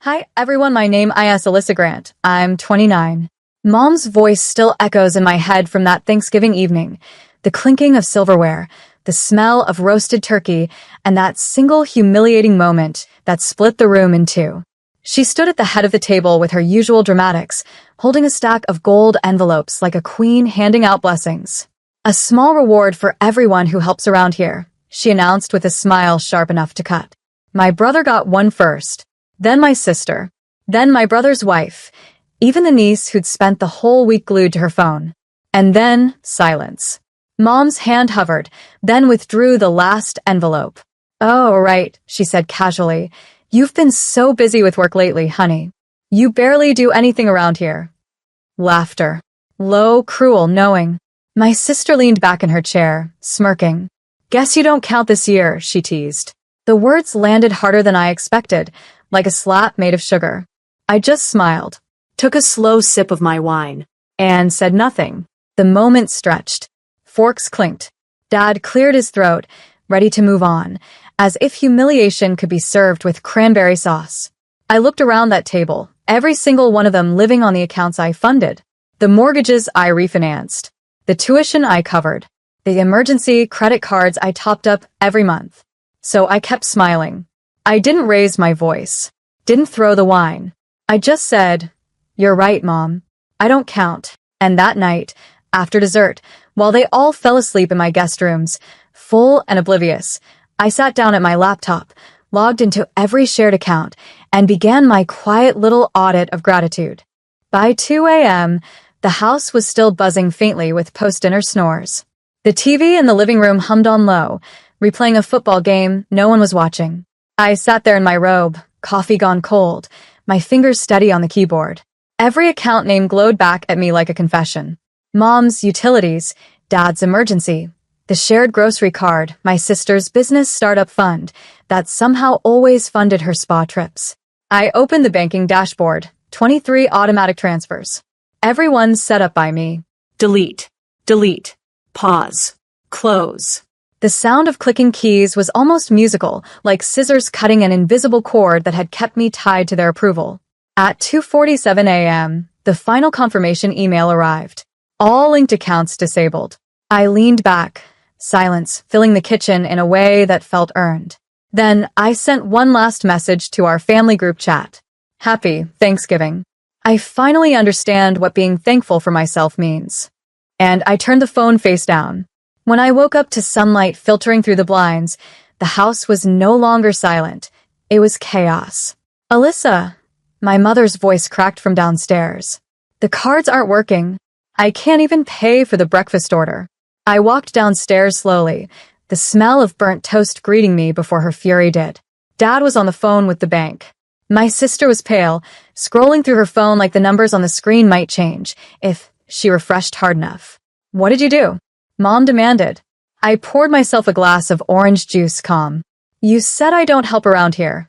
Hi, everyone. My name is Alyssa Grant. I'm 29. Mom's voice still echoes in my head from that Thanksgiving evening. The clinking of silverware, the smell of roasted turkey, and that single humiliating moment that split the room in two. She stood at the head of the table with her usual dramatics, holding a stack of gold envelopes like a queen handing out blessings. A small reward for everyone who helps around here, she announced with a smile sharp enough to cut. My brother got one first, then my sister, then my brother's wife, even the niece who'd spent the whole week glued to her phone. And then silence. Mom's hand hovered, then withdrew the last envelope. Oh, right, she said casually. You've been so busy with work lately, honey. You barely do anything around here. Laughter. Low, cruel, knowing. My sister leaned back in her chair, smirking. Guess you don't count this year, she teased. The words landed harder than I expected, like a slap made of sugar. I just smiled, took a slow sip of my wine, and said nothing. The moment stretched. Forks clinked. Dad cleared his throat, ready to move on, as if humiliation could be served with cranberry sauce. I looked around that table, every single one of them living on the accounts I funded. The mortgages I refinanced. The tuition I covered. The emergency credit cards I topped up every month. So I kept smiling. I didn't raise my voice. Didn't throw the wine. I just said, "You're right, Mom. I don't count." And that night, after dessert, while they all fell asleep in my guest rooms, full and oblivious, I sat down at my laptop, logged into every shared account, and began my quiet little audit of gratitude. By 2 a.m., the house was still buzzing faintly with post-dinner snores. The TV in the living room hummed on low, replaying a football game no one was watching. I sat there in my robe, coffee gone cold, my fingers steady on the keyboard. Every account name glowed back at me like a confession. Mom's utilities, Dad's emergency, the shared grocery card, my sister's business startup fund that somehow always funded her spa trips. I opened the banking dashboard, 23 automatic transfers. Everyone set up by me. Delete, delete, pause, close. The sound of clicking keys was almost musical, like scissors cutting an invisible cord that had kept me tied to their approval. At 2:47 a.m., the final confirmation email arrived. All linked accounts disabled. I leaned back, silence filling the kitchen in a way that felt earned. Then I sent one last message to our family group chat. Happy Thanksgiving. I finally understand what being thankful for myself means. And I turned the phone face down. When I woke up to sunlight filtering through the blinds, the house was no longer silent. It was chaos. Alyssa, my mother's voice cracked from downstairs. The cards aren't working. I can't even pay for the breakfast order. I walked downstairs slowly, the smell of burnt toast greeting me before her fury did. Dad was on the phone with the bank. My sister was pale, scrolling through her phone like the numbers on the screen might change if she refreshed hard enough. What did you do? Mom demanded. I poured myself a glass of orange juice calm. You said I don't help around here,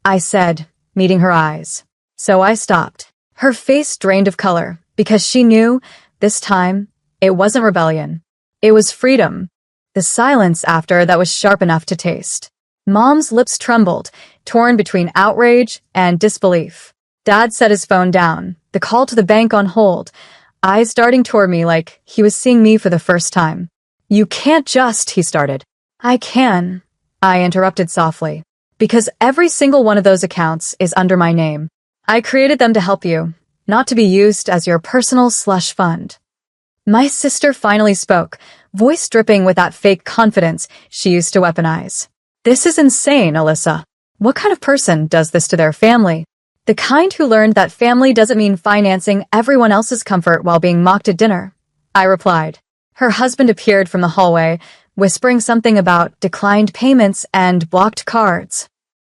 I said, meeting her eyes. So I stopped. Her face drained of color, because she knew, this time, it wasn't rebellion. It was freedom. The silence after that was sharp enough to taste. Mom's lips trembled, torn between outrage and disbelief. Dad set his phone down, the call to the bank on hold, eyes darting toward me like he was seeing me for the first time. You can't just, he started. I can, I interrupted softly, because every single one of those accounts is under my name. I created them to help you, not to be used as your personal slush fund. My sister finally spoke, voice dripping with that fake confidence she used to weaponize. This is insane, Alyssa. What kind of person does this to their family? The kind who learned that family doesn't mean financing everyone else's comfort while being mocked at dinner. I replied. Her husband appeared from the hallway, whispering something about declined payments and blocked cards.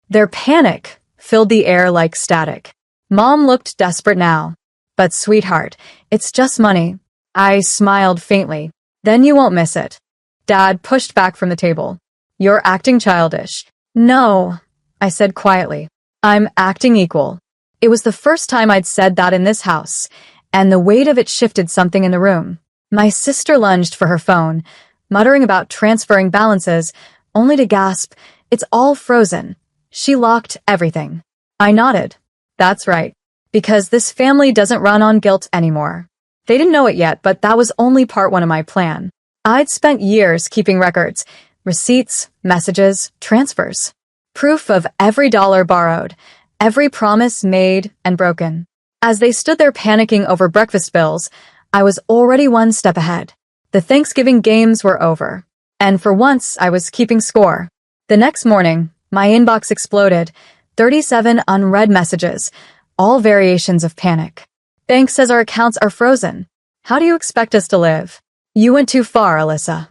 Their panic filled the air like static. Mom looked desperate now. But sweetheart, it's just money. I smiled faintly. Then you won't miss it. Dad pushed back from the table. You're acting childish. No, I said quietly. I'm acting equal. It was the first time I'd said that in this house, and the weight of it shifted something in the room. My sister lunged for her phone, muttering about transferring balances, only to gasp, "It's all frozen." She locked everything. I nodded. That's right. Because this family doesn't run on guilt anymore. They didn't know it yet, but that was only part one of my plan. I'd spent years keeping records, receipts, messages, transfers. Proof of every dollar borrowed, every promise made and broken. As they stood there panicking over breakfast bills, I was already one step ahead. The Thanksgiving games were over. And for once, I was keeping score. The next morning, my inbox exploded. 37 unread messages, all variations of panic. Bank says our accounts are frozen. How do you expect us to live? You went too far, Alyssa.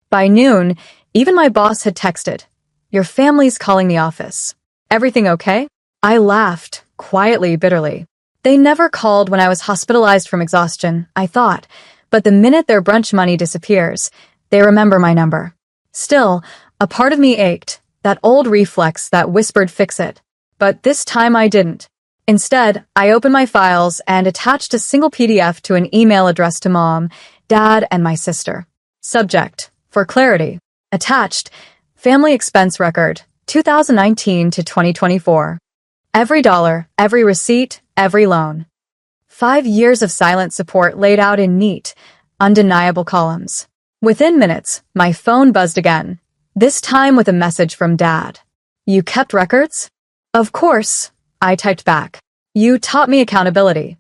By noon, even my boss had texted. Your family's calling the office. Everything okay? I laughed, quietly, bitterly. They never called when I was hospitalized from exhaustion, I thought, but the minute their brunch money disappears, they remember my number. Still, a part of me ached, that old reflex that whispered fix it. But this time I didn't. Instead, I opened my files and attached a single PDF to an email addressed to Mom, Dad, and my sister. Subject, for clarity. Attached, family expense record, 2019 to 2024. Every dollar, every receipt, every loan. 5 years of silent support laid out in neat, undeniable columns. Within minutes, my phone buzzed again, this time with a message from Dad. You kept records? Of course, I typed back. You taught me accountability.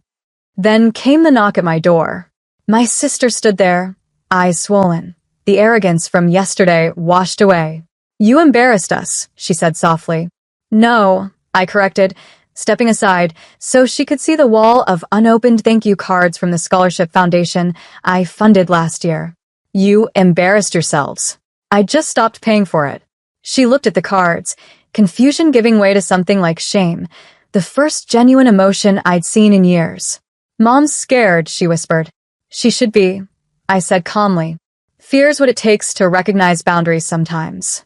Then came the knock at my door. My sister stood there, eyes swollen. The arrogance from yesterday washed away. You embarrassed us, she said softly. No, I corrected, stepping aside so she could see the wall of unopened thank you cards from the scholarship foundation I funded last year. You embarrassed yourselves. I just stopped paying for it. She looked at the cards, confusion giving way to something like shame, the first genuine emotion I'd seen in years. Mom's scared, she whispered. She should be, I said calmly. Fear's what it takes to recognize boundaries sometimes.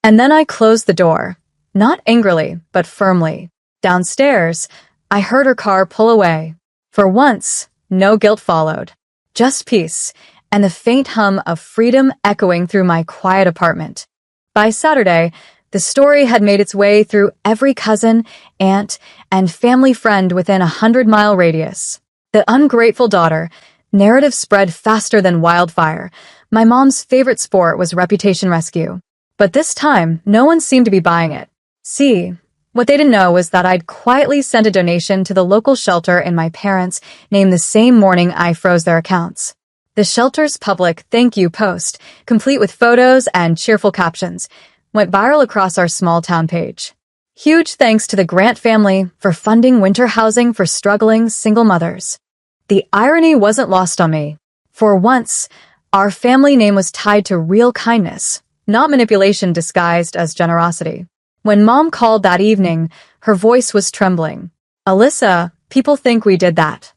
And then I closed the door, not angrily, but firmly. Downstairs, I heard her car pull away. For once, no guilt followed. Just peace, and the faint hum of freedom echoing through my quiet apartment. By Saturday, the story had made its way through every cousin, aunt, and family friend within a 100-mile radius. The ungrateful daughter, narrative spread faster than wildfire. My mom's favorite sport was reputation rescue. But this time, no one seemed to be buying it. See, what they didn't know was that I'd quietly sent a donation to the local shelter in my parents' name the same morning I froze their accounts. The shelter's public thank you post, complete with photos and cheerful captions, went viral across our small town page. Huge thanks to the Grant family for funding winter housing for struggling single mothers. The irony wasn't lost on me. For once, our family name was tied to real kindness, not manipulation disguised as generosity. When Mom called that evening, her voice was trembling. Alyssa, people think we did that.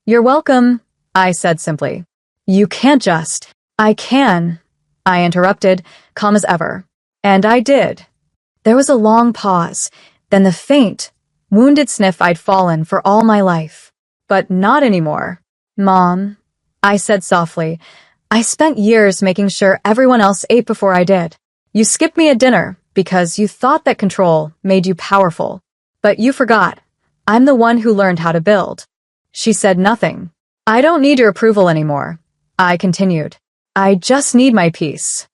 You're welcome, I said simply. You can't just. I can, I interrupted, calm as ever. And I did. There was a long pause, then the faint, wounded sniff I'd fallen for all my life. But not anymore. Mom, I said softly, I spent years making sure everyone else ate before I did. You skipped me at dinner because you thought that control made you powerful. But you forgot. I'm the one who learned how to build. She said nothing. I don't need your approval anymore. I continued. I just need my peace.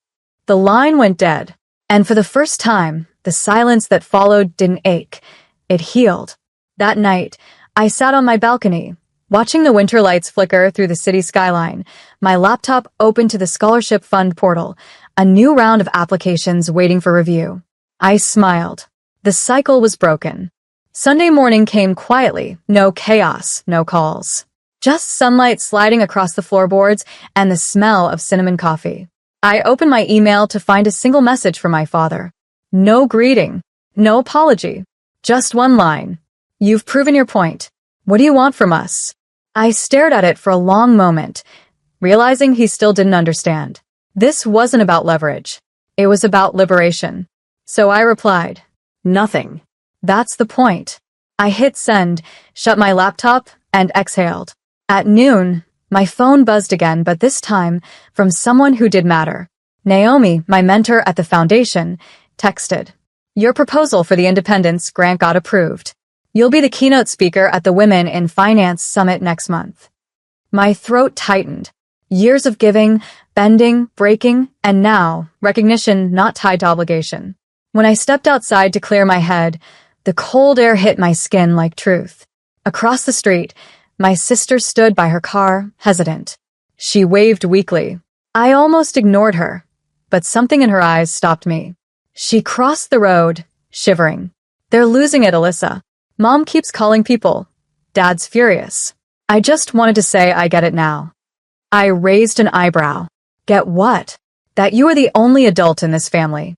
The line went dead. And for the first time, the silence that followed didn't ache. It healed. That night, I sat on my balcony, watching the winter lights flicker through the city skyline, my laptop open to the scholarship fund portal, a new round of applications waiting for review. I smiled. The cycle was broken. Sunday morning came quietly, no chaos, no calls. Just sunlight sliding across the floorboards and the smell of cinnamon coffee. I opened my email to find a single message from my father. No greeting, no apology, just one line. You've proven your point. What do you want from us? I stared at it for a long moment, realizing he still didn't understand. This wasn't about leverage. It was about liberation. So I replied, nothing. That's the point. I hit send, shut my laptop, and exhaled. At noon, my phone buzzed again, but this time from someone who did matter. Naomi, my mentor at the foundation, texted. Your proposal for the independence grant got approved. You'll be the keynote speaker at the Women in Finance Summit next month. My throat tightened. Years of giving, bending, breaking, and now, recognition not tied to obligation. When I stepped outside to clear my head, the cold air hit my skin like truth. Across the street, my sister stood by her car, hesitant. She waved weakly. I almost ignored her, but something in her eyes stopped me. She crossed the road, shivering. They're losing it, Alyssa. Mom keeps calling people. Dad's furious. I just wanted to say I get it now. I raised an eyebrow. Get what? That you are the only adult in this family.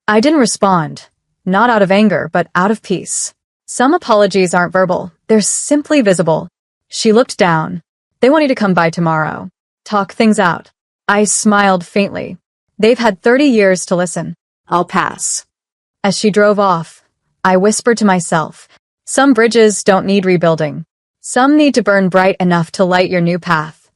I didn't respond. Not out of anger, but out of peace. Some apologies aren't verbal. They're simply visible. She looked down. They want you to come by tomorrow. Talk things out. I smiled faintly. They've had 30 years to listen. I'll pass. As she drove off, I whispered to myself, some bridges don't need rebuilding. Some need to burn bright enough to light your new path.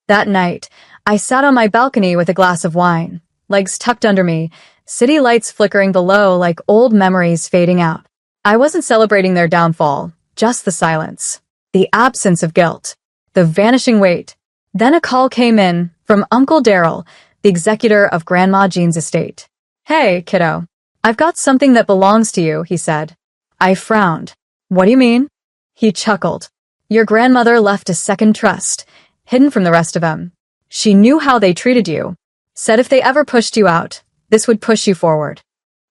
That night, I sat on my balcony with a glass of wine, legs tucked under me, city lights flickering below like old memories fading out. I wasn't celebrating their downfall, just the silence, the absence of guilt, the vanishing weight. Then a call came in from Uncle Daryl, the executor of Grandma Jean's estate. Hey, kiddo. I've got something that belongs to you, he said. I frowned. What do you mean? He chuckled. Your grandmother left a second trust, hidden from the rest of them. She knew how they treated you. Said if they ever pushed you out, this would push you forward.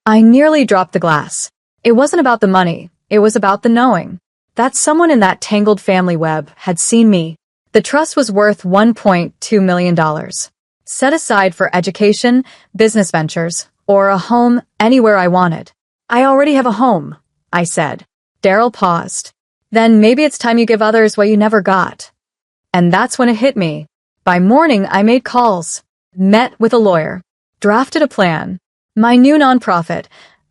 I nearly dropped the glass. It wasn't about the money. It was about the knowing that someone in that tangled family web had seen me. The trust was worth $1.2 million, set aside for education, business ventures, or a home anywhere I wanted. I already have a home, I said. Daryl paused. Then maybe it's time you give others what you never got. And that's when it hit me. By morning, I made calls, met with a lawyer, drafted a plan. My new nonprofit,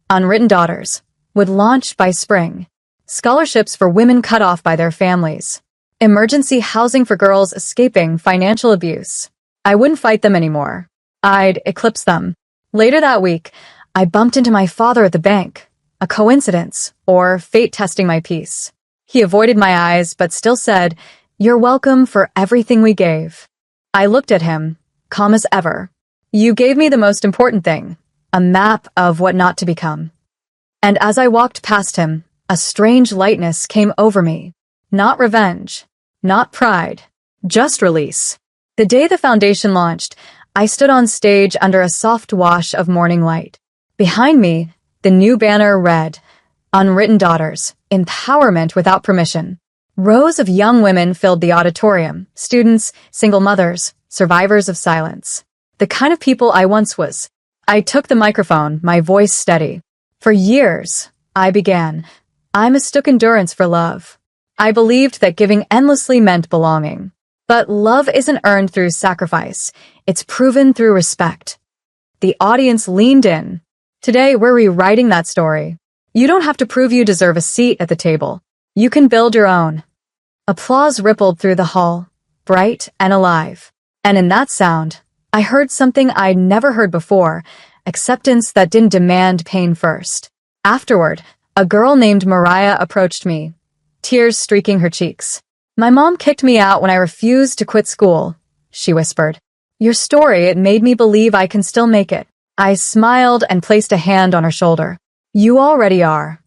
Unwritten Daughters, would launch by spring. Scholarships for women cut off by their families. Emergency housing for girls escaping financial abuse. I wouldn't fight them anymore. I'd eclipse them. Later that week, I bumped into my father at the bank. A coincidence, or fate testing my peace. He avoided my eyes, but still said, "You're welcome for everything we gave." I looked at him, calm as ever. You gave me the most important thing, a map of what not to become. And as I walked past him, a strange lightness came over me. Not revenge, not pride, just release. The day the foundation launched, I stood on stage under a soft wash of morning light. Behind me, the new banner read, Unwritten Daughters, Empowerment Without Permission. Rows of young women filled the auditorium, students, single mothers, survivors of silence. The kind of people I once was. I took the microphone, my voice steady. For years, I began, I mistook endurance for love. I believed that giving endlessly meant belonging. But love isn't earned through sacrifice. It's proven through respect. The audience leaned in. Today, we're rewriting that story. You don't have to prove you deserve a seat at the table. You can build your own. Applause rippled through the hall, bright and alive. And in that sound, I heard something I'd never heard before, acceptance that didn't demand pain first. Afterward, a girl named Mariah approached me, tears streaking her cheeks. My mom kicked me out when I refused to quit school, she whispered. Your story, it made me believe I can still make it. I smiled and placed a hand on her shoulder. You already are.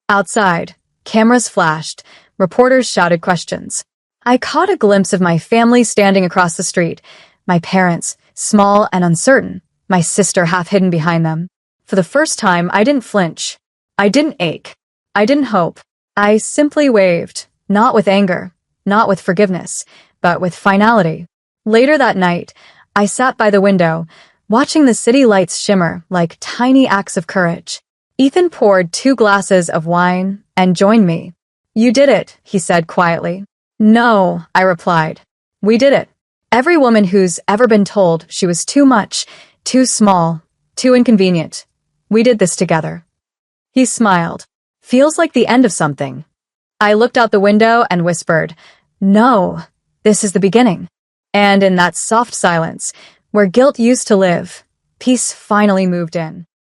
Outside, cameras flashed, reporters shouted questions. I caught a glimpse of my family standing across the street, my parents, small and uncertain, my sister half hidden behind them. For the first time, I didn't flinch. I didn't ache. I didn't hope. I simply waved, not with anger, not with forgiveness, but with finality. Later that night, I sat by the window, watching the city lights shimmer like tiny acts of courage. Ethan poured 2 glasses of wine and joined me. You did it, he said quietly. No, I replied. We did it. Every woman who's ever been told she was too much, too small, too inconvenient. We did this together. He smiled. Feels like the end of something. I looked out the window and whispered, no, this is the beginning. And in that soft silence, where guilt used to live, peace finally moved in.